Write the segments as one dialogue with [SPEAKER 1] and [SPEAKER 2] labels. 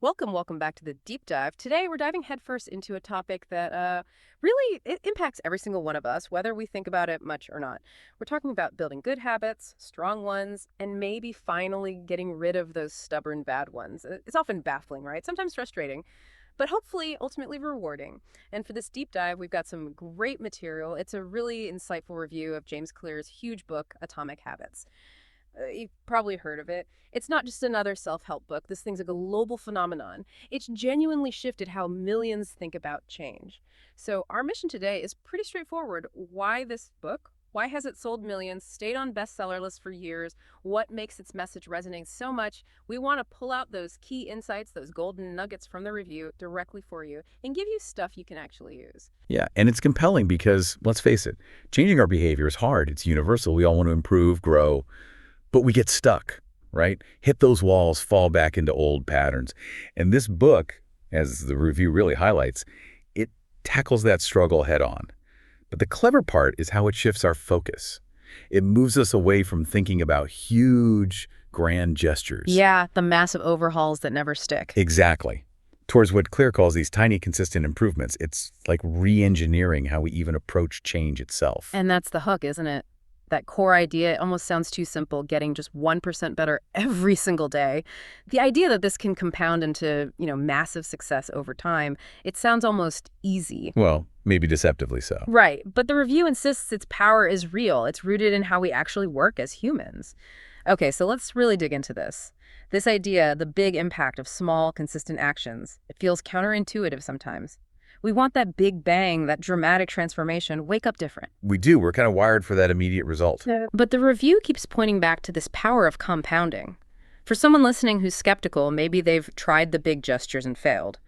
[SPEAKER 1] Welcome back to the deep dive. Today, we're diving headfirst into a topic that really it impacts every single one of us, whether we think about it much or not. We're talking about building good habits, strong ones, and maybe finally getting rid of those stubborn bad ones. It's often baffling, right? Sometimes frustrating, but hopefully ultimately rewarding. And for this deep dive, we've got some great material. It's a really insightful review of James Clear's huge book, Atomic Habits. You've probably heard of it. It's not just another self-help book. This thing's a global phenomenon. It's genuinely shifted how millions think about change. So our mission today is pretty straightforward. Why this book? Why has it sold millions, stayed on bestseller lists for years? What makes its message resonate so much? We want to pull out those key insights, those golden nuggets from the review directly for you and give you stuff you can actually use.
[SPEAKER 2] Yeah, and it's compelling because, let's face it, changing our behavior is hard. It's universal. We all want to improve, grow, but we get stuck, right? Hit those walls, fall back into old patterns. And this book, as the review really highlights, it tackles that struggle head on. But the clever part is how it shifts our focus. It moves us away from thinking about huge, grand gestures.
[SPEAKER 1] Yeah, the massive overhauls that never stick.
[SPEAKER 2] Exactly. Towards what Clear calls these tiny, consistent improvements. It's like re-engineering how we even approach change itself.
[SPEAKER 1] And that's the hook, isn't it? That core idea, it almost sounds too simple, getting just 1% better every single day. The idea that this can compound into, massive success over time, it sounds almost easy.
[SPEAKER 2] Well, maybe deceptively so.
[SPEAKER 1] Right, but the review insists its power is real. It's rooted in how we actually work as humans. Okay, so let's really dig into this. This idea, the big impact of small, consistent actions, it feels counterintuitive sometimes. We want that big bang, that dramatic transformation, wake up different.
[SPEAKER 2] We do. We're kind of wired for that immediate result.
[SPEAKER 1] Yeah. But the review keeps pointing back to this power of compounding. For someone listening who's skeptical, maybe they've tried the big gestures and failed.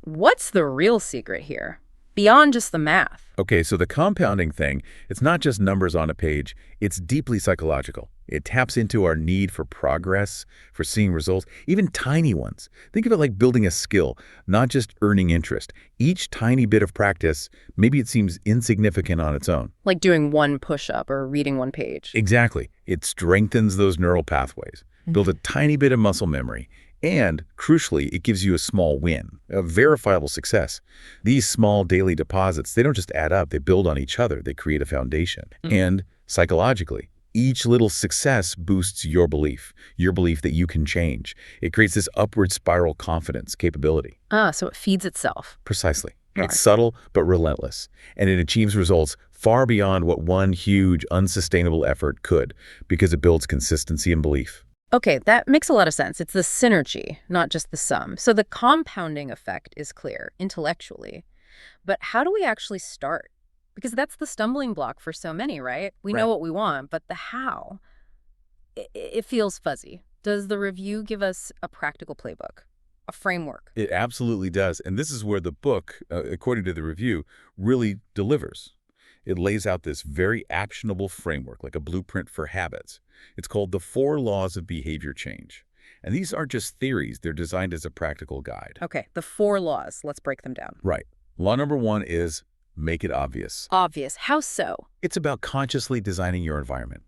[SPEAKER 1] What's the real secret here? Beyond just the math.
[SPEAKER 2] Okay, so the compounding thing, it's not just numbers on a page. It's deeply psychological. It taps into our need for progress, for seeing results, even tiny ones. Think of it like building a skill, not just earning interest. Each tiny bit of practice, maybe it seems insignificant on its own.
[SPEAKER 1] Like doing one push-up or reading one page.
[SPEAKER 2] Exactly. It strengthens those neural pathways, build a tiny bit of muscle memory, and, crucially, it gives you a small win, a verifiable success. These small daily deposits, they don't just add up, they build on each other, they create a foundation. And, psychologically, each little success boosts your belief that you can change. It creates this upward spiral confidence capability.
[SPEAKER 1] So it feeds itself.
[SPEAKER 2] Precisely.
[SPEAKER 1] Right.
[SPEAKER 2] It's subtle but relentless, and it achieves results far beyond what one huge, unsustainable effort could because it builds consistency and belief.
[SPEAKER 1] Okay, that makes a lot of sense. It's the synergy, not just the sum. So the compounding effect is clear intellectually. But how do we actually start? Because that's the stumbling block for so many, right? We know what we want, but the how, it feels fuzzy. Does the review give us a practical playbook, a framework?
[SPEAKER 2] It absolutely does. And this is where the book, according to the review, really delivers. It lays out this very actionable framework, like a blueprint for habits. It's called the 4 Laws of Behavior Change. And these aren't just theories. They're designed as a practical guide.
[SPEAKER 1] Okay, the 4 laws. Let's break them down.
[SPEAKER 2] Right. Law number 1 is make it obvious.
[SPEAKER 1] Obvious. How so?
[SPEAKER 2] It's about consciously designing your environment,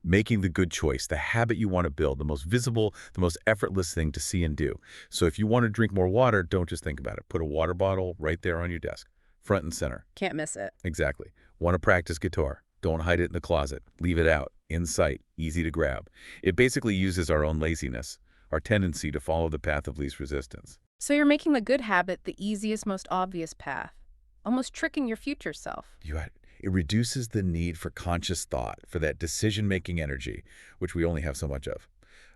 [SPEAKER 2] making the good choice, the habit you want to build, the most visible, the most effortless thing to see and do. So if you want to drink more water, don't just think about it. Put a water bottle right there on your desk, front and center.
[SPEAKER 1] Can't miss it.
[SPEAKER 2] Exactly. Want to practice guitar? Don't hide it in the closet. Leave it out, in sight, easy to grab. It basically uses our own laziness, our tendency to follow the path of least resistance.
[SPEAKER 1] So you're making the good habit the easiest, most obvious path, almost tricking your future self.
[SPEAKER 2] It reduces the need for conscious thought, for that decision-making energy, which we only have so much of.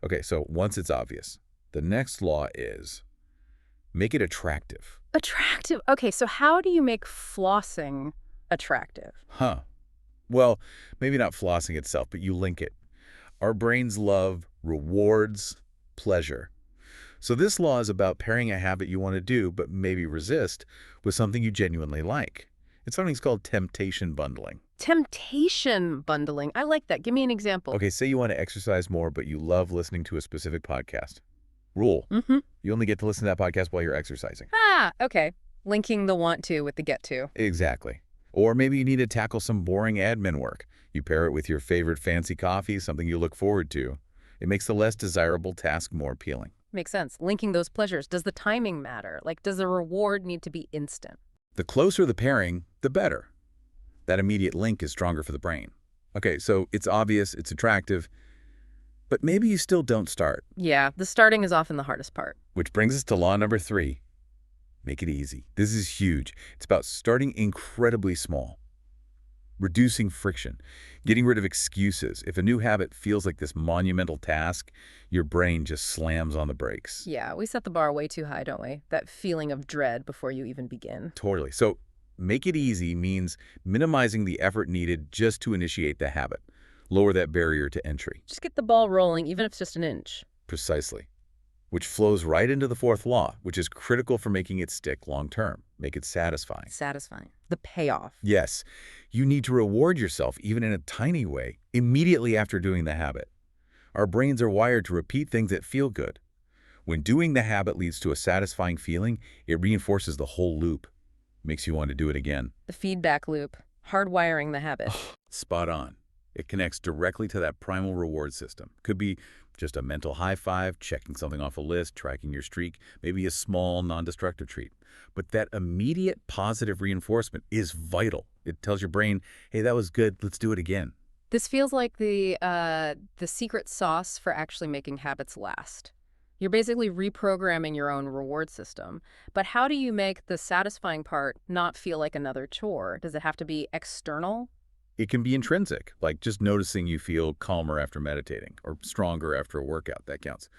[SPEAKER 2] Okay, so once it's obvious, the next law is make it attractive.
[SPEAKER 1] Attractive. Okay, so how do you make flossing attractive?
[SPEAKER 2] Well, maybe not flossing itself, but you link it. Our brains love rewards, pleasure. So this law is about pairing a habit you want to do but maybe resist with something you genuinely like. It's something called temptation bundling.
[SPEAKER 1] Temptation bundling. I like that. Give me an example.
[SPEAKER 2] Okay, say you want to exercise more, but you love listening to a specific podcast. Rule. You only get to listen to that podcast while you're exercising.
[SPEAKER 1] Okay. Linking the want to with the get to.
[SPEAKER 2] Exactly. Or maybe you need to tackle some boring admin work. You pair it with your favorite fancy coffee, something you look forward to. It makes the less desirable task more appealing.
[SPEAKER 1] Makes sense. Linking those pleasures. Does the timing matter? Like, does the reward need to be instant?
[SPEAKER 2] The closer the pairing, the better. That immediate link is stronger for the brain. Okay, so it's obvious, it's attractive, but maybe you still don't start.
[SPEAKER 1] Yeah, the starting is often the hardest part.
[SPEAKER 2] Which brings us to law number 3. Make it easy. This is huge. It's about starting incredibly small. Reducing friction. Getting rid of excuses. If a new habit feels like this monumental task, your brain just slams on the brakes.
[SPEAKER 1] Yeah, we set the bar way too high, don't we? That feeling of dread before you even begin.
[SPEAKER 2] Totally. So make it easy means minimizing the effort needed just to initiate the habit. Lower that barrier to entry.
[SPEAKER 1] Just get the ball rolling, even if it's just an inch.
[SPEAKER 2] Precisely. Which flows right into the 4th law, which is critical for making it stick long term. Make it satisfying.
[SPEAKER 1] Satisfying. The payoff.
[SPEAKER 2] Yes, you need to reward yourself, even in a tiny way, immediately after doing the habit. Our brains are wired to repeat things that feel good. When doing the habit leads to a satisfying feeling, it reinforces the whole loop. Makes you want to do it again.
[SPEAKER 1] The feedback loop. Hardwiring the habit.
[SPEAKER 2] Spot on. It connects directly to that primal reward system. Could be just a mental high five, checking something off a list, tracking your streak, maybe a small, non-destructive treat. But that immediate positive reinforcement is vital. It tells your brain, hey, that was good, let's do it again.
[SPEAKER 1] This feels like the secret sauce for actually making habits last. You're basically reprogramming your own reward system. But how do you make the satisfying part not feel like another chore? Does it have to be external?
[SPEAKER 2] It can be intrinsic, like just noticing you feel calmer after meditating or stronger after a workout, that counts.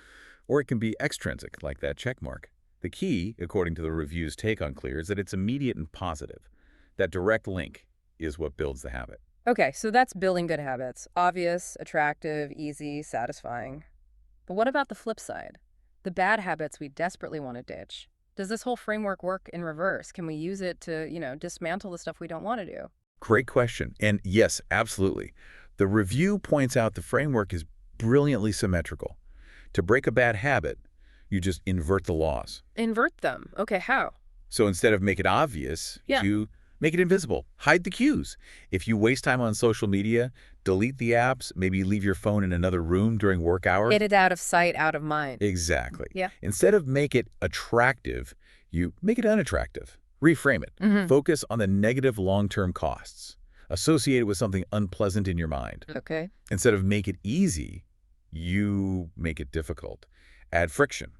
[SPEAKER 2] Or it can be extrinsic, like that check mark. The key, according to the review's take on Clear, is that it's immediate and positive. That direct link is what builds the habit.
[SPEAKER 1] Okay, so that's building good habits. Obvious, attractive, easy, satisfying. But what about the flip side? The bad habits we desperately want to ditch. Does this whole framework work in reverse? Can we use it to, dismantle the stuff we don't want to do?
[SPEAKER 2] Great question. And yes, absolutely. The review points out the framework is brilliantly symmetrical. To break a bad habit, you just invert the laws.
[SPEAKER 1] Invert them. Okay, how?
[SPEAKER 2] So instead of make it obvious,
[SPEAKER 1] Yeah.
[SPEAKER 2] you make it invisible. Hide the cues. If you waste time on social media, delete the apps, maybe leave your phone in another room during work hours.
[SPEAKER 1] Get it out of sight, out of mind.
[SPEAKER 2] Exactly.
[SPEAKER 1] Yeah.
[SPEAKER 2] Instead of make it attractive, you make it unattractive. Reframe it. Focus on the negative long-term costs associated with something unpleasant in your mind.
[SPEAKER 1] Okay.
[SPEAKER 2] Instead of make it easy, you make it difficult. Add friction.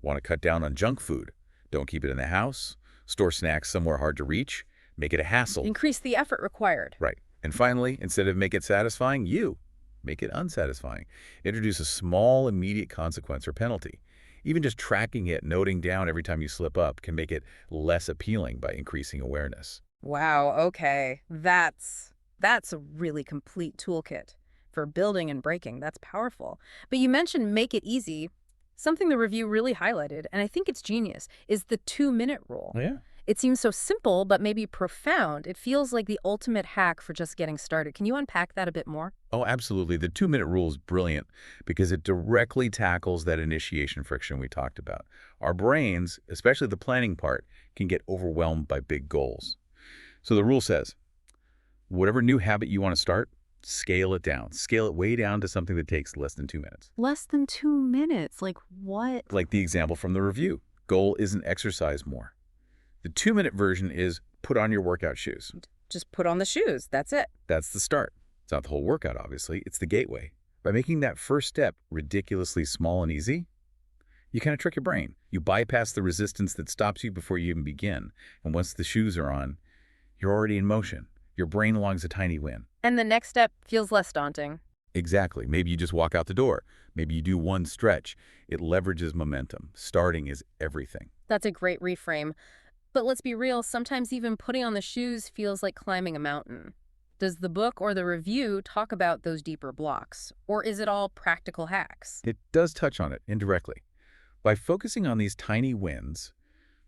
[SPEAKER 2] Want to cut down on junk food? Don't keep it in the house. Store snacks somewhere hard to reach. Make it a hassle.
[SPEAKER 1] Increase the effort required.
[SPEAKER 2] Right. And finally, instead of make it satisfying, you make it unsatisfying. Introduce a small, immediate consequence or penalty. Even just tracking it, noting down every time you slip up can make it less appealing by increasing awareness.
[SPEAKER 1] Wow, okay. That's a really complete toolkit for building and breaking. That's powerful. But you mentioned make it easy. Something the review really highlighted, and I think it's genius, is the 2-minute rule.
[SPEAKER 2] Yeah.
[SPEAKER 1] It seems so simple, but maybe profound. It feels like the ultimate hack for just getting started. Can you unpack that a bit more?
[SPEAKER 2] Oh, absolutely. The 2-minute rule is brilliant because it directly tackles that initiation friction we talked about. Our brains, especially the planning part, can get overwhelmed by big goals. So the rule says, whatever new habit you want to start, scale it down. Scale it way down to something that takes less than 2 minutes.
[SPEAKER 1] Less than 2 minutes? Like what?
[SPEAKER 2] Like the example from the review. Goal isn't exercise more. The 2-minute version is put on your workout shoes.
[SPEAKER 1] Just put on the shoes. That's it.
[SPEAKER 2] That's the start. It's not the whole workout, obviously. It's the gateway. By making that first step ridiculously small and easy, you kind of trick your brain. You bypass the resistance that stops you before you even begin. And once the shoes are on, you're already in motion. Your brain longs a tiny win.
[SPEAKER 1] And the next step feels less daunting.
[SPEAKER 2] Exactly. Maybe you just walk out the door. Maybe you do one stretch. It leverages momentum. Starting is everything.
[SPEAKER 1] That's a great reframe. But let's be real, sometimes even putting on the shoes feels like climbing a mountain. Does the book or the review talk about those deeper blocks? Or is it all practical hacks?
[SPEAKER 2] It does touch on it indirectly. By focusing on these tiny wins,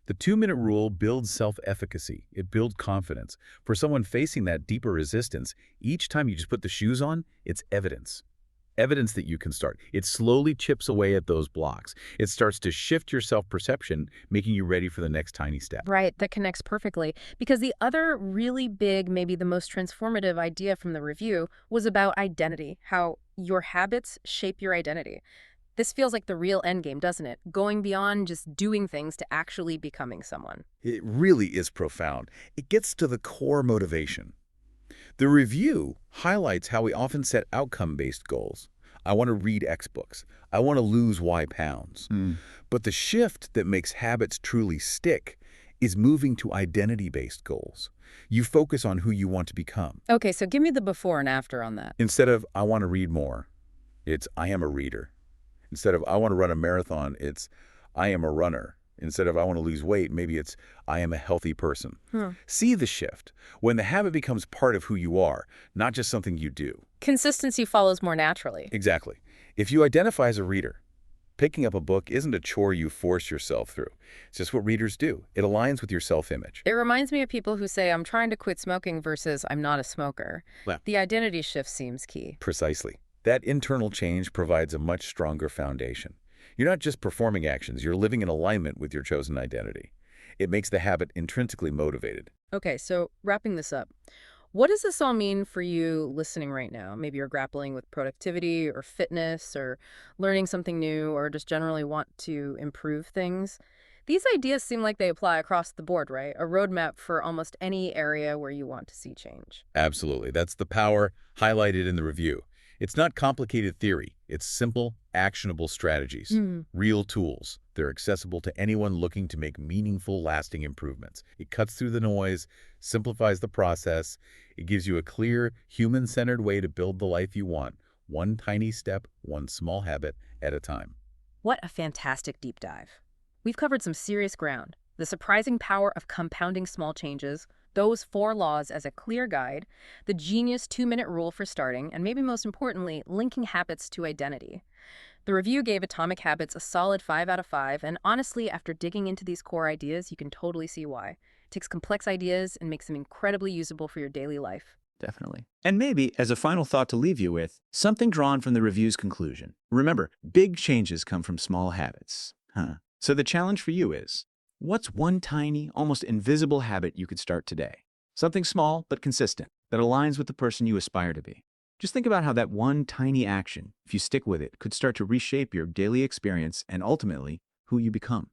[SPEAKER 2] the 2-minute rule builds self-efficacy. It builds confidence. For someone facing that deeper resistance, each time you just put the shoes on, it's evidence. Evidence that you can start. It slowly chips away at those blocks. It starts to shift your self-perception, making you ready for the next tiny step.
[SPEAKER 1] Right, that connects perfectly. Because the other really big, maybe the most transformative idea from the review was about identity, how your habits shape your identity. This feels like the real end game, doesn't it? Going beyond just doing things to actually becoming someone.
[SPEAKER 2] It really is profound. It gets to the core motivation. The review highlights how we often set outcome-based goals. I want to read X books. I want to lose Y pounds. But the shift that makes habits truly stick is moving to identity-based goals. You focus on who you want to become.
[SPEAKER 1] Okay, so give me the before and after on that.
[SPEAKER 2] Instead of, I want to read more, it's, I am a reader. Instead of, I want to run a marathon, it's, I am a runner. Instead of, I want to lose weight, maybe it's, I am a healthy person. See the shift when the habit becomes part of who you are, not just something you do.
[SPEAKER 1] Consistency follows more naturally.
[SPEAKER 2] Exactly. If you identify as a reader, picking up a book isn't a chore you force yourself through. It's just what readers do. It aligns with your self-image.
[SPEAKER 1] It reminds me of people who say, I'm trying to quit smoking versus I'm not a smoker.
[SPEAKER 2] Well,
[SPEAKER 1] The identity shift seems key.
[SPEAKER 2] precisely. That internal change provides a much stronger foundation. You're not just performing actions, you're living in alignment with your chosen identity. It makes the habit intrinsically motivated.
[SPEAKER 1] Okay, so wrapping this up, what does this all mean for you listening right now? Maybe you're grappling with productivity or fitness or learning something new or just generally want to improve things. These ideas seem like they apply across the board, right? A roadmap for almost any area where you want to see change.
[SPEAKER 2] Absolutely. That's the power highlighted in the review. It's not complicated theory. It's simple, actionable strategies. Real tools. They're accessible to anyone looking to make meaningful, lasting improvements. It cuts through the noise, simplifies the process. It gives you a clear, human-centered way to build the life you want, one tiny step, one small habit at a time.
[SPEAKER 1] What a fantastic deep dive. We've covered some serious ground. The surprising power of compounding small changes, those 4 laws as a clear guide, the genius 2-minute rule for starting, and maybe most importantly, linking habits to identity. The review gave Atomic Habits a solid 5 out of 5, and honestly, after digging into these core ideas, you can totally see why. It takes complex ideas and makes them incredibly usable for your daily life.
[SPEAKER 3] Definitely. And maybe, as a final thought to leave you with, something drawn from the review's conclusion. Remember, big changes come from small habits. So the challenge for you is, what's one tiny, almost invisible habit you could start today? Something small but consistent that aligns with the person you aspire to be. Just think about how that one tiny action, if you stick with it, could start to reshape your daily experience and ultimately who you become.